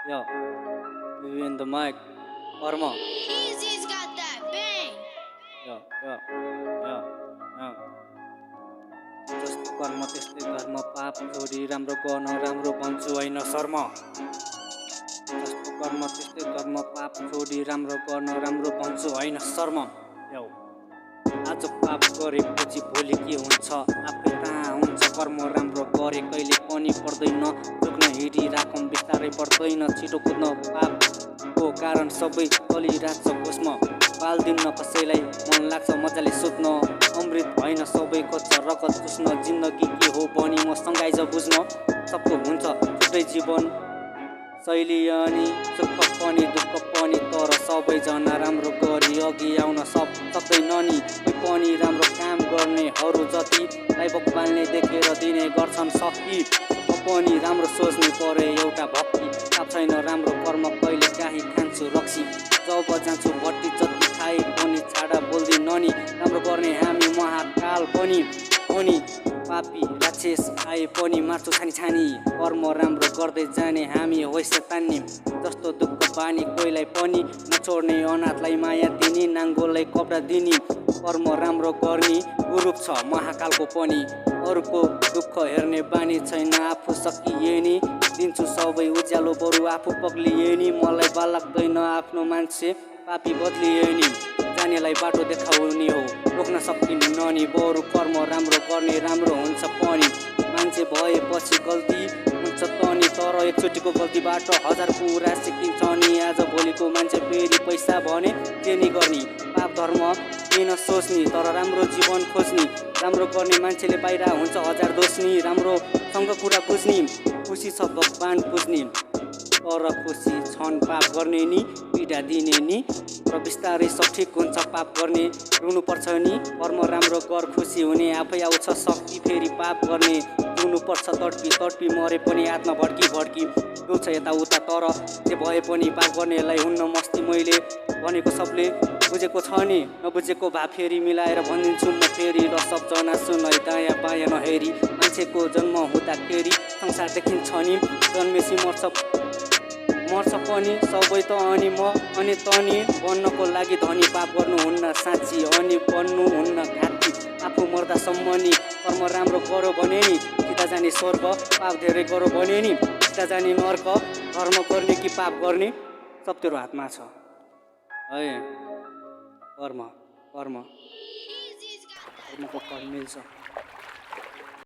Yo, you in the mic. Karma. Easy's got that bang. Yo, yo, yo, yo. जस्तो कर्म त्यस्तै धर्म पाप छोडी राम्रो गर्न राम्रो भन्छु होइन शर्म जस्तो कर्म त्यस्तै धर्म पाप छोडी राम्रो गर्न राम्रो भन्छु होइन शर्म यो आज पाप गरेपछि भोलि के हुन्छ आफै थाहा हुन्छ कर्म राम्रो गरे कहिले पनि पर्दैन जोग्न हिँडिराखौँ बिस्तारै पर्दैन छिटो कुद्न पापको कारण सबै चलिरहेछ कोसमा पाल्दिन्न कसैलाई मन लाग्छ मजाले सोध्न अमृत होइन सबैको छ रगत चुस्न जिन्दगी के हो भनी म सँगाइज बुझ्न सबको हुन्छ छुट्टै जीवन शैली अनि सुख पनि दुःख पनि तर सबैजना राम्रो गरी अघि आउन सक्दैन नि कोही पनि राम्रो काम गर्नेहरू जतिलाई भगवानले देखेर दिने गर्छन् शक्ति पनि राम्रो सोच्नु परे एउटा भक्ति थाहा छैन राम्रो कर्म कहिले काहीँ खान्छु रक्सी जब जान्छु भट्टी जति खाए पनि छाडा बोल्दिन नि राम्रो गर्ने हामी महाकाल पनि अनि पापी राक्षस आए पनि मार्छु छानी छानी कर्म राम्रो गर्दै जाने हामी होइ शैतानी जस्तो दुःख बानी कोहीलाई पनि नछोड्ने अनाथलाई माया दिने नाङ्गोलाई कपडा दिने कर्म राम्रो गर्ने गुरुप छ महाकालको पनि अरूको दुःख हेर्ने बानी छैन आफू सकिए नि दिन्छु सबै उज्यालो बरु आफू पग्लिए नि मलाई बाल लाग्दैन आफ्नो मान्छे पापी बदलिए नि जानेलाई बाटो देखाउने हो रोक्न सकिन्न नि बरु कर्म राम्रो गर्ने राम्रो हुन्छ पनि मान्छे भएपछि गल्ती हुन्छ तनी तर एकचोटिको गल्तीबाट हजार कुरा सिकिन्छ नि आज भोलिको मान्छे फेरि पैसा भने के नि गर्ने पाप धर्म किन सोच्ने तर राम्रो जीवन खोज्ने राम्रो गर्ने मान्छेले बाहिर हुन्छ हजार दोस्नी राम्रोसँग कुरा बुझ्ने खुसी छ भगवान पुज्ने तर खुसी छन् पाप गर्ने नि पीडा दिने नि र बिस्तारै सब ठिक हुन्छ पाप गर्ने रुनुपर्छ नि कर्म राम्रो गर खुसी हुने आफै आउँछ शक्ति फेरि पाप गर्ने रुनुपर्छ तडपी तडपी मरे पनि आत्मा भड्की भड्की डुल्छ यताउता तर जे भए पनि पाप गर्नेलाई हुन्न मस्ती मैले भनेको सबले बुझेको छ नि नबुझेको भए फेरि मिलाएर भनिदिन्छु म फेरि र सबजना सुन है दायाँ बायाँ नहेरी मान्छेको जन्म हुँदाखेरि संसार देखिन्छ नि जन्मेसी मर्छ पनि सबै त अनि म अनि तनी बन्नको लागि धनी पाप गर्नुहुन्न साँच्ची अनि बन्नुहुन्न घाँटी आफू मर्दासम्म नि कर्म राम्रो गरो भने नि सीधा जाने स्वर्ग पाप धेरै गरो भने नि सीधा जाने नर्क कर्म गर्ने कि पाप गर्ने सब तेरो हातमा छ है कर्म कर्मको फल मिल्छ।